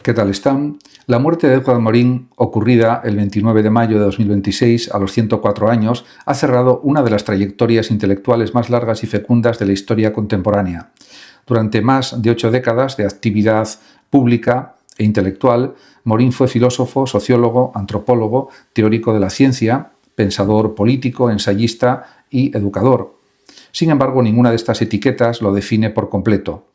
¿Qué tal están? La muerte de Edward Morin, ocurrida el 29 de mayo de 2026 a los 104 años, ha cerrado una de las trayectorias intelectuales más largas y fecundas de la historia contemporánea. Durante más de 8 décadas de actividad pública e intelectual, Morin fue filósofo, sociólogo, antropólogo, teórico de la ciencia, pensador político, ensayista y educador. Sin embargo, ninguna de estas etiquetas lo define por completo.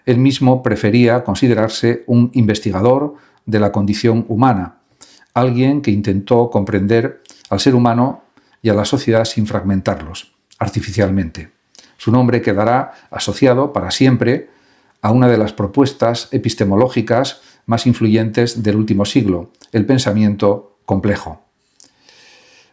Él mismo prefería considerarse un investigador de la condición humana, alguien que intentó comprender al ser humano y a la sociedad sin fragmentarlos artificialmente. Su nombre quedará asociado para siempre a una de las propuestas epistemológicas más influyentes del último siglo, el pensamiento complejo.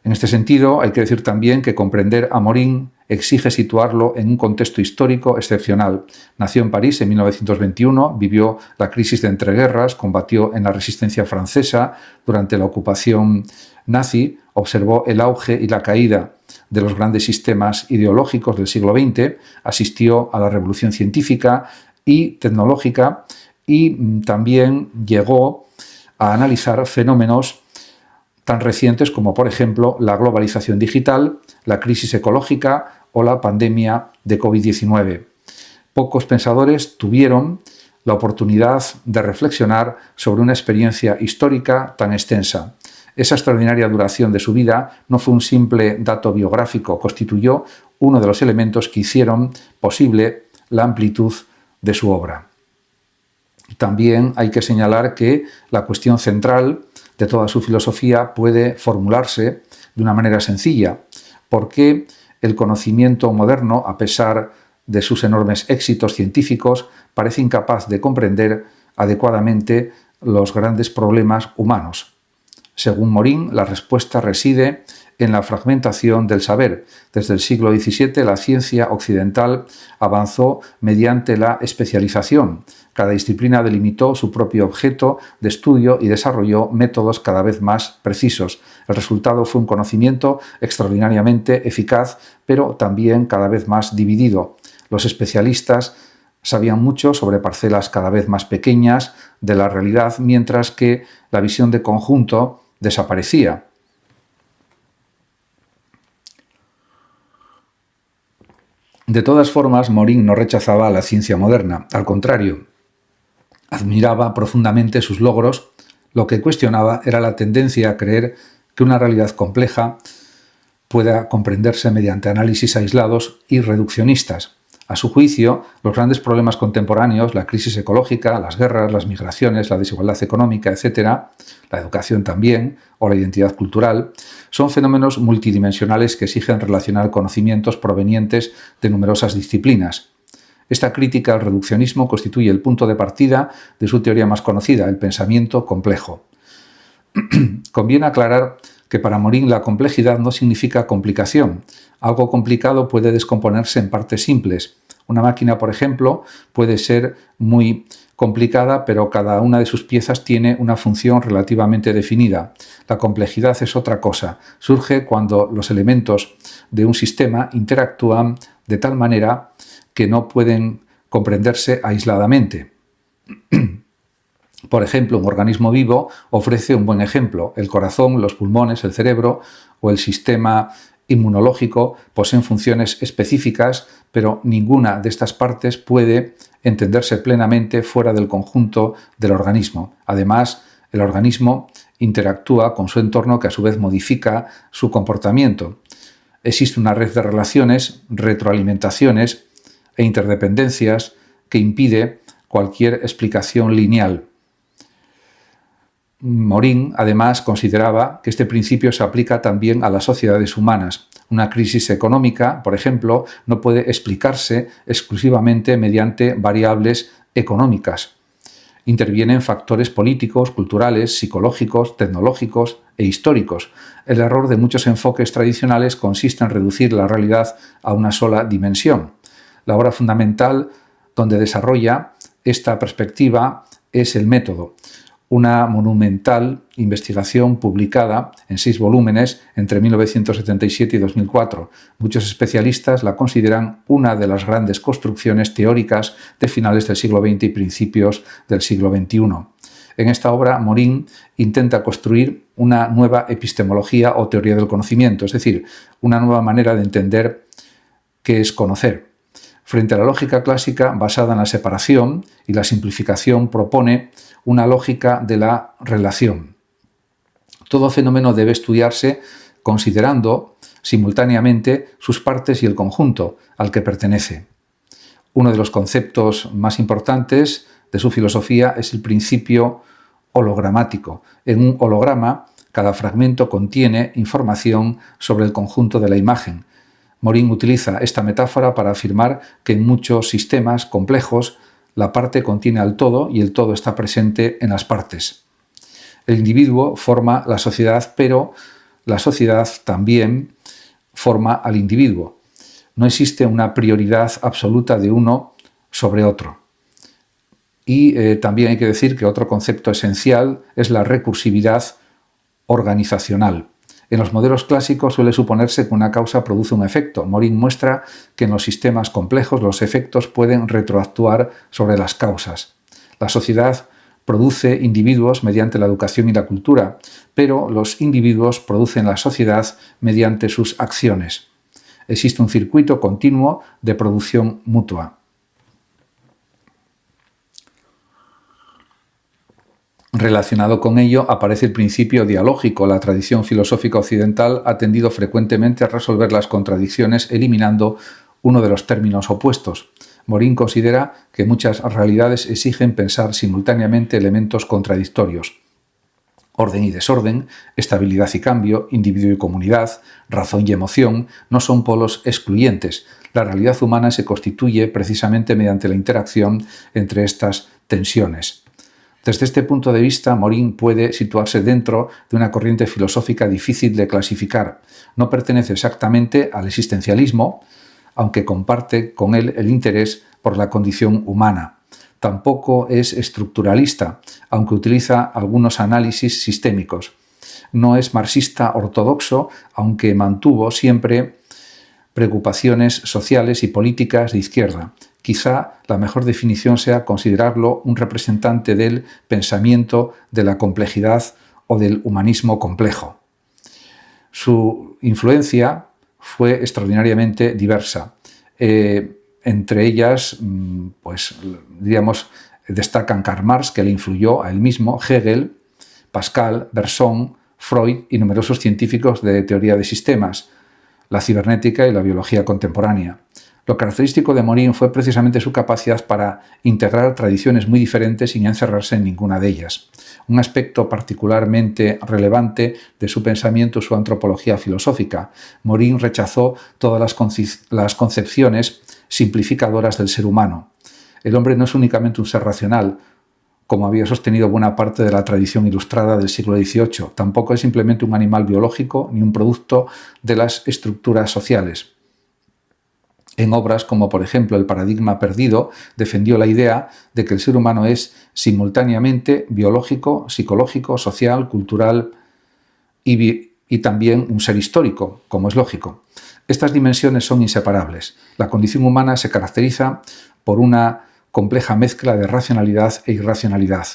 En este sentido, hay que decir también que comprender a Morin exige situarlo en un contexto histórico excepcional. Nació en París en 1921, vivió la crisis de entreguerras, combatió en la resistencia francesa durante la ocupación nazi, observó el auge y la caída de los grandes sistemas ideológicos del siglo XX, asistió a la revolución científica y tecnológica y también llegó a analizar fenómenos tan recientes como, por ejemplo, la globalización digital, la crisis ecológica o la pandemia de COVID-19. Pocos pensadores tuvieron la oportunidad de reflexionar sobre una experiencia histórica tan extensa. Esa extraordinaria duración de su vida no fue un simple dato biográfico, constituyó uno de los elementos que hicieron posible la amplitud de su obra. También hay que señalar que la cuestión central de toda su filosofía puede formularse de una manera sencilla. ¿Por qué el conocimiento moderno, a pesar de sus enormes éxitos científicos, parece incapaz de comprender adecuadamente los grandes problemas humanos? Según Morin, la respuesta reside en la fragmentación del saber. Desde el siglo XVII, la ciencia occidental avanzó mediante la especialización. Cada disciplina delimitó su propio objeto de estudio y desarrolló métodos cada vez más precisos. El resultado fue un conocimiento extraordinariamente eficaz, pero también cada vez más dividido. Los especialistas sabían mucho sobre parcelas cada vez más pequeñas de la realidad, mientras que la visión de conjunto desaparecía. De todas formas, Morin no rechazaba la ciencia moderna, al contrario, admiraba profundamente sus logros. Lo que cuestionaba era la tendencia a creer que una realidad compleja pueda comprenderse mediante análisis aislados y reduccionistas. A su juicio, los grandes problemas contemporáneos, la crisis ecológica, las guerras, las migraciones, la desigualdad económica, etc., la educación también, o la identidad cultural, son fenómenos multidimensionales que exigen relacionar conocimientos provenientes de numerosas disciplinas. Esta crítica al reduccionismo constituye el punto de partida de su teoría más conocida, el pensamiento complejo. Conviene aclarar que para Morin la complejidad no significa complicación. Algo complicado puede descomponerse en partes simples. Una máquina, por ejemplo, puede ser muy complicada, pero cada una de sus piezas tiene una función relativamente definida. La complejidad es otra cosa. Surge cuando los elementos de un sistema interactúan de tal manera que no pueden comprenderse aisladamente. Por ejemplo, un organismo vivo ofrece un buen ejemplo. El corazón, los pulmones, el cerebro o el sistema inmunológico poseen funciones específicas, pero ninguna de estas partes puede entenderse plenamente fuera del conjunto del organismo. Además, el organismo interactúa con su entorno que a su vez modifica su comportamiento. Existe una red de relaciones, retroalimentaciones e interdependencias que impide cualquier explicación lineal. Morin, además, consideraba que este principio se aplica también a las sociedades humanas. Una crisis económica, por ejemplo, no puede explicarse exclusivamente mediante variables económicas. Intervienen factores políticos, culturales, psicológicos, tecnológicos e históricos. El error de muchos enfoques tradicionales consiste en reducir la realidad a una sola dimensión. La obra fundamental donde desarrolla esta perspectiva es El método, una monumental investigación publicada en 6 volúmenes entre 1977 y 2004. Muchos especialistas la consideran una de las grandes construcciones teóricas de finales del siglo XX y principios del siglo XXI. En esta obra, Morín intenta construir una nueva epistemología o teoría del conocimiento, es decir, una nueva manera de entender qué es conocer. Frente a la lógica clásica basada en la separación y la simplificación, propone una lógica de la relación. Todo fenómeno debe estudiarse considerando simultáneamente sus partes y el conjunto al que pertenece. Uno de los conceptos más importantes de su filosofía es el principio hologramático. En un holograma, cada fragmento contiene información sobre el conjunto de la imagen. Morín utiliza esta metáfora para afirmar que en muchos sistemas complejos la parte contiene al todo y el todo está presente en las partes. El individuo forma la sociedad, pero la sociedad también forma al individuo. No existe una prioridad absoluta de uno sobre otro. Y también hay que decir que otro concepto esencial es la recursividad organizacional. En los modelos clásicos suele suponerse que una causa produce un efecto. Morín muestra que en los sistemas complejos los efectos pueden retroactuar sobre las causas. La sociedad produce individuos mediante la educación y la cultura, pero los individuos producen la sociedad mediante sus acciones. Existe un circuito continuo de producción mutua. Relacionado con ello aparece el principio dialógico. La tradición filosófica occidental ha tendido frecuentemente a resolver las contradicciones eliminando uno de los términos opuestos. Morín considera que muchas realidades exigen pensar simultáneamente elementos contradictorios. Orden y desorden, estabilidad y cambio, individuo y comunidad, razón y emoción no son polos excluyentes. La realidad humana se constituye precisamente mediante la interacción entre estas tensiones. Desde este punto de vista, Morín puede situarse dentro de una corriente filosófica difícil de clasificar. No pertenece exactamente al existencialismo, aunque comparte con él el interés por la condición humana. Tampoco es estructuralista, aunque utiliza algunos análisis sistémicos. No es marxista ortodoxo, aunque mantuvo siempre preocupaciones sociales y políticas de izquierda. Quizá la mejor definición sea considerarlo un representante del pensamiento de la complejidad o del humanismo complejo. Su influencia fue extraordinariamente diversa. Entre ellas, destacan Karl Marx, que le influyó a él mismo, Hegel, Pascal, Bergson, Freud y numerosos científicos de teoría de sistemas, la cibernética y la biología contemporánea. Lo característico de Morín fue precisamente su capacidad para integrar tradiciones muy diferentes sin encerrarse en ninguna de ellas. Un aspecto particularmente relevante de su pensamiento es su antropología filosófica. Morín rechazó todas las concepciones simplificadoras del ser humano. El hombre no es únicamente un ser racional, como había sostenido buena parte de la tradición ilustrada del siglo XVIII. Tampoco es simplemente un animal biológico ni un producto de las estructuras sociales. En obras como, por ejemplo, El paradigma perdido, defendió la idea de que el ser humano es simultáneamente biológico, psicológico, social, cultural y también un ser histórico, como es lógico. Estas dimensiones son inseparables. La condición humana se caracteriza por una compleja mezcla de racionalidad e irracionalidad,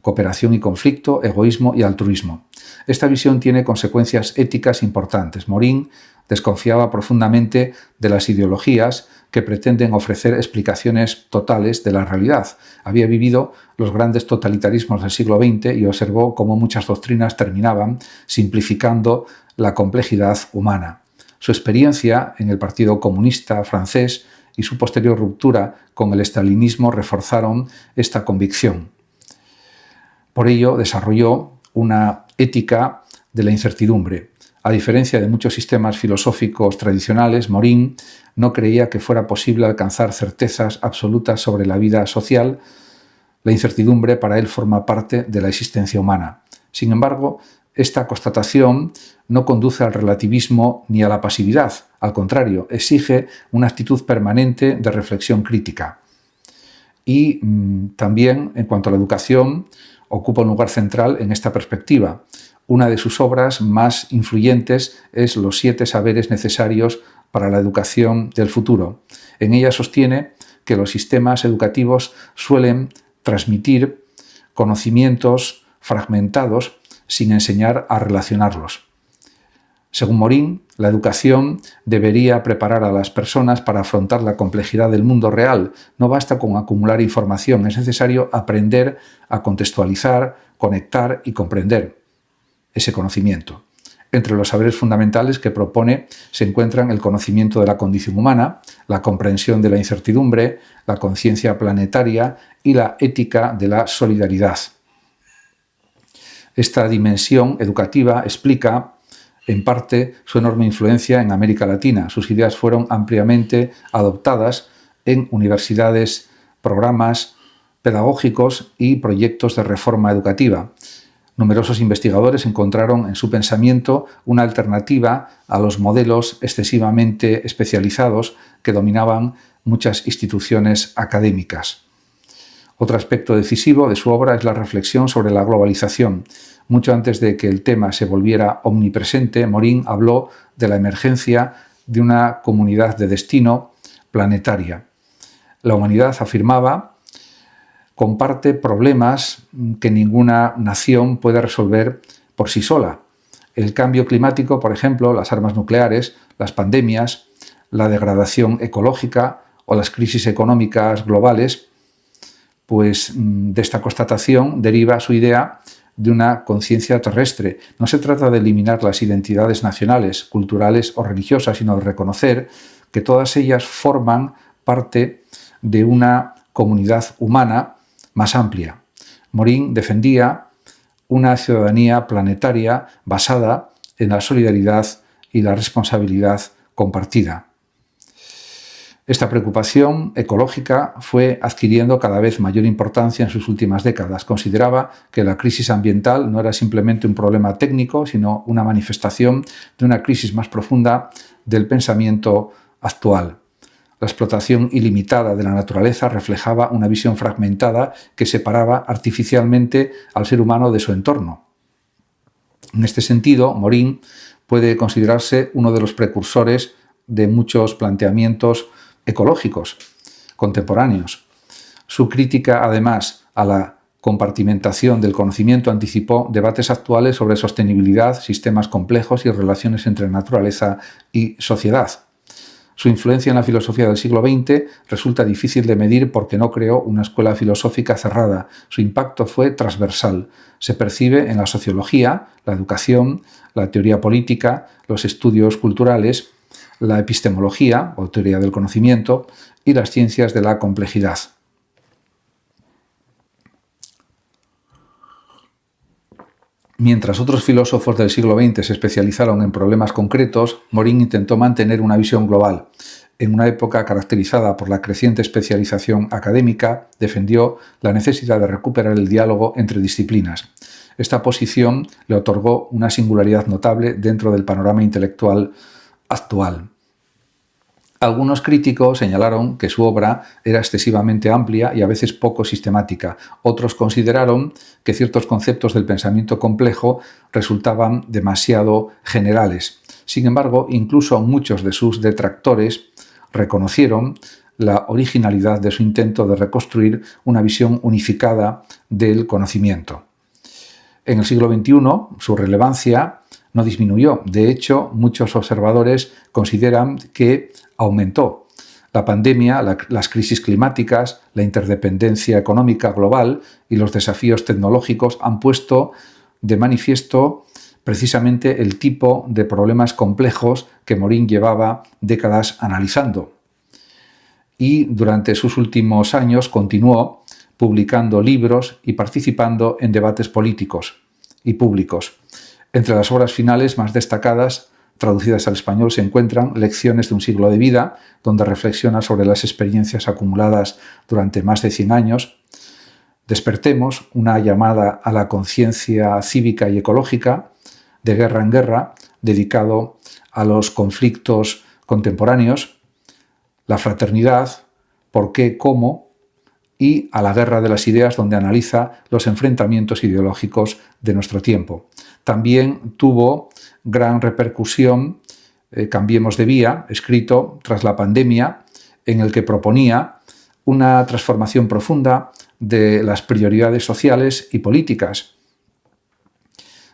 cooperación y conflicto, egoísmo y altruismo. Esta visión tiene consecuencias éticas importantes. Morín desconfiaba profundamente de las ideologías que pretenden ofrecer explicaciones totales de la realidad. Había vivido los grandes totalitarismos del siglo XX y observó cómo muchas doctrinas terminaban simplificando la complejidad humana. Su experiencia en el Partido Comunista francés y su posterior ruptura con el estalinismo reforzaron esta convicción. Por ello, desarrolló una ética de la incertidumbre. A diferencia de muchos sistemas filosóficos tradicionales, Morín no creía que fuera posible alcanzar certezas absolutas sobre la vida social. La incertidumbre para él forma parte de la existencia humana. Sin embargo, esta constatación no conduce al relativismo ni a la pasividad. Al contrario, exige una actitud permanente de reflexión crítica. Y también, en cuanto a la educación, ocupa un lugar central en esta perspectiva. Una de sus obras más influyentes es Los 7 saberes necesarios para la educación del futuro. En ella sostiene que los sistemas educativos suelen transmitir conocimientos fragmentados sin enseñar a relacionarlos. Según Morín, la educación debería preparar a las personas para afrontar la complejidad del mundo real. No basta con acumular información, es necesario aprender a contextualizar, conectar y comprender ese conocimiento. Entre los saberes fundamentales que propone se encuentran el conocimiento de la condición humana, la comprensión de la incertidumbre, la conciencia planetaria y la ética de la solidaridad. Esta dimensión educativa explica, en parte, su enorme influencia en América Latina. Sus ideas fueron ampliamente adoptadas en universidades, programas pedagógicos y proyectos de reforma educativa. Numerosos investigadores encontraron en su pensamiento una alternativa a los modelos excesivamente especializados que dominaban muchas instituciones académicas. Otro aspecto decisivo de su obra es la reflexión sobre la globalización. Mucho antes de que el tema se volviera omnipresente, Morín habló de la emergencia de una comunidad de destino planetaria. La humanidad, afirmaba, comparte problemas que ninguna nación puede resolver por sí sola. El cambio climático, por ejemplo, las armas nucleares, las pandemias, la degradación ecológica o las crisis económicas globales, pues de esta constatación deriva su idea de una conciencia terrestre. No se trata de eliminar las identidades nacionales, culturales o religiosas, sino de reconocer que todas ellas forman parte de una comunidad humana más amplia. Morín defendía una ciudadanía planetaria basada en la solidaridad y la responsabilidad compartida. Esta preocupación ecológica fue adquiriendo cada vez mayor importancia en sus últimas décadas. Consideraba que la crisis ambiental no era simplemente un problema técnico, sino una manifestación de una crisis más profunda del pensamiento actual. La explotación ilimitada de la naturaleza reflejaba una visión fragmentada que separaba artificialmente al ser humano de su entorno. En este sentido, Morín puede considerarse uno de los precursores de muchos planteamientos ecológicos contemporáneos. Su crítica, además, a la compartimentación del conocimiento anticipó debates actuales sobre sostenibilidad, sistemas complejos y relaciones entre naturaleza y sociedad. Su influencia en la filosofía del siglo XX resulta difícil de medir porque no creó una escuela filosófica cerrada. Su impacto fue transversal. Se percibe en la sociología, la educación, la teoría política, los estudios culturales, la epistemología, o teoría del conocimiento, y las ciencias de la complejidad. Mientras otros filósofos del siglo XX se especializaron en problemas concretos, Morín intentó mantener una visión global. En una época caracterizada por la creciente especialización académica, defendió la necesidad de recuperar el diálogo entre disciplinas. Esta posición le otorgó una singularidad notable dentro del panorama intelectual actual. Algunos críticos señalaron que su obra era excesivamente amplia y a veces poco sistemática. Otros consideraron que ciertos conceptos del pensamiento complejo resultaban demasiado generales. Sin embargo, incluso muchos de sus detractores reconocieron la originalidad de su intento de reconstruir una visión unificada del conocimiento. En el siglo XXI, su relevancia no disminuyó. De hecho, muchos observadores consideran que aumentó. La pandemia, las crisis climáticas, la interdependencia económica global y los desafíos tecnológicos han puesto de manifiesto precisamente el tipo de problemas complejos que Morín llevaba décadas analizando. Y durante sus últimos años continuó publicando libros y participando en debates políticos y públicos. Entre las obras finales más destacadas, traducidas al español, se encuentran Lecciones de un siglo de vida, donde reflexiona sobre las experiencias acumuladas durante más de 100 años, Despertemos, una llamada a la conciencia cívica y ecológica, De guerra en guerra, dedicado a los conflictos contemporáneos, La fraternidad, ¿por qué, cómo?, y A la guerra de las ideas, donde analiza los enfrentamientos ideológicos de nuestro tiempo. También tuvo gran repercusión Cambiemos de vía, escrito tras la pandemia, en el que proponía una transformación profunda de las prioridades sociales y políticas.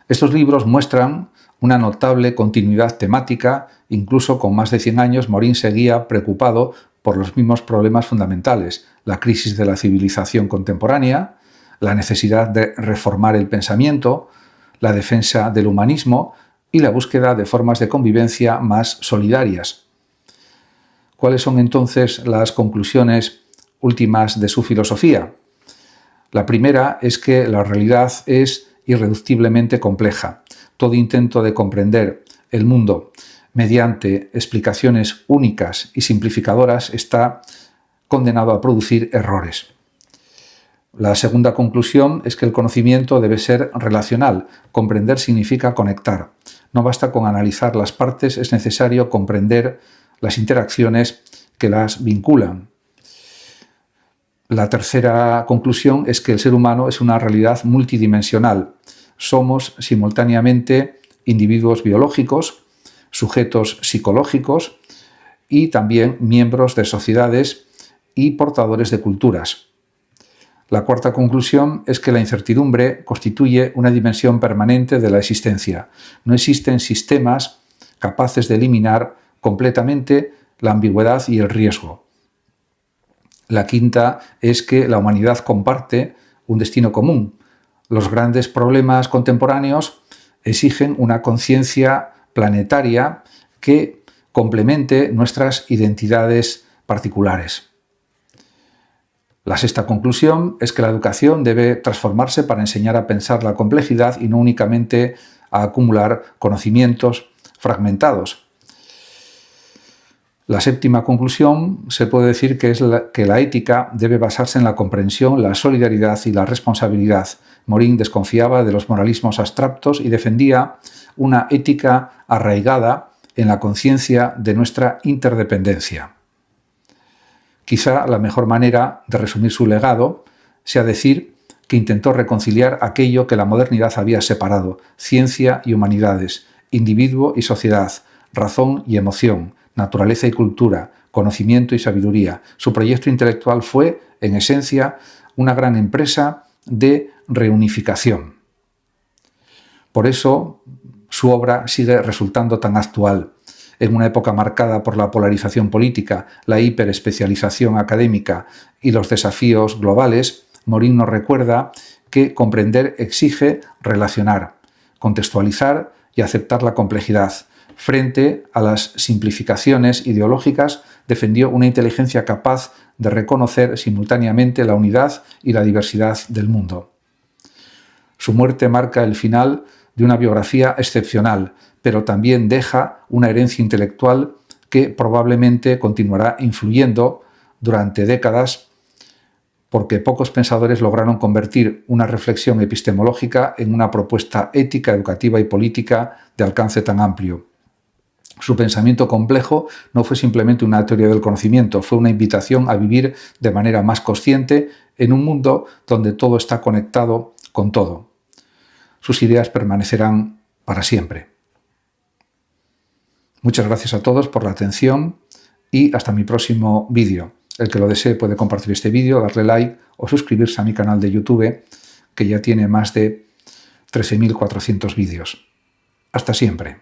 Estos libros muestran una notable continuidad temática. Incluso con más de 100 años, Morin seguía preocupado por los mismos problemas fundamentales: la crisis de la civilización contemporánea, la necesidad de reformar el pensamiento, la defensa del humanismo y la búsqueda de formas de convivencia más solidarias. ¿Cuáles son entonces las conclusiones últimas de su filosofía? La primera es que la realidad es irreductiblemente compleja. Todo intento de comprender el mundo mediante explicaciones únicas y simplificadoras está condenado a producir errores. La segunda conclusión es que el conocimiento debe ser relacional. Comprender significa conectar. No basta con analizar las partes, es necesario comprender las interacciones que las vinculan. La tercera conclusión es que el ser humano es una realidad multidimensional. Somos simultáneamente individuos biológicos, sujetos psicológicos y también miembros de sociedades y portadores de culturas. La cuarta conclusión es que la incertidumbre constituye una dimensión permanente de la existencia. No existen sistemas capaces de eliminar completamente la ambigüedad y el riesgo. La quinta es que la humanidad comparte un destino común. Los grandes problemas contemporáneos exigen una conciencia planetaria que complemente nuestras identidades particulares. La sexta conclusión es que la educación debe transformarse para enseñar a pensar la complejidad y no únicamente a acumular conocimientos fragmentados. La séptima conclusión se puede decir que es que la ética debe basarse en la comprensión, la solidaridad y la responsabilidad. Morin desconfiaba de los moralismos abstractos y defendía una ética arraigada en la conciencia de nuestra interdependencia. Quizá la mejor manera de resumir su legado sea decir que intentó reconciliar aquello que la modernidad había separado: ciencia y humanidades, individuo y sociedad, razón y emoción, naturaleza y cultura, conocimiento y sabiduría. Su proyecto intelectual fue, en esencia, una gran empresa de reunificación. Por eso, su obra sigue resultando tan actual. En una época marcada por la polarización política, la hiperespecialización académica y los desafíos globales, Morin nos recuerda que comprender exige relacionar, contextualizar y aceptar la complejidad. Frente a las simplificaciones ideológicas, defendió una inteligencia capaz de reconocer simultáneamente la unidad y la diversidad del mundo. Su muerte marca el final de una biografía excepcional, pero también deja una herencia intelectual que probablemente continuará influyendo durante décadas, porque pocos pensadores lograron convertir una reflexión epistemológica en una propuesta ética, educativa y política de alcance tan amplio. Su pensamiento complejo no fue simplemente una teoría del conocimiento, fue una invitación a vivir de manera más consciente en un mundo donde todo está conectado con todo. Sus ideas permanecerán para siempre. Muchas gracias a todos por la atención y hasta mi próximo vídeo. El que lo desee puede compartir este vídeo, darle like o suscribirse a mi canal de YouTube, que ya tiene más de 13.400 vídeos. Hasta siempre.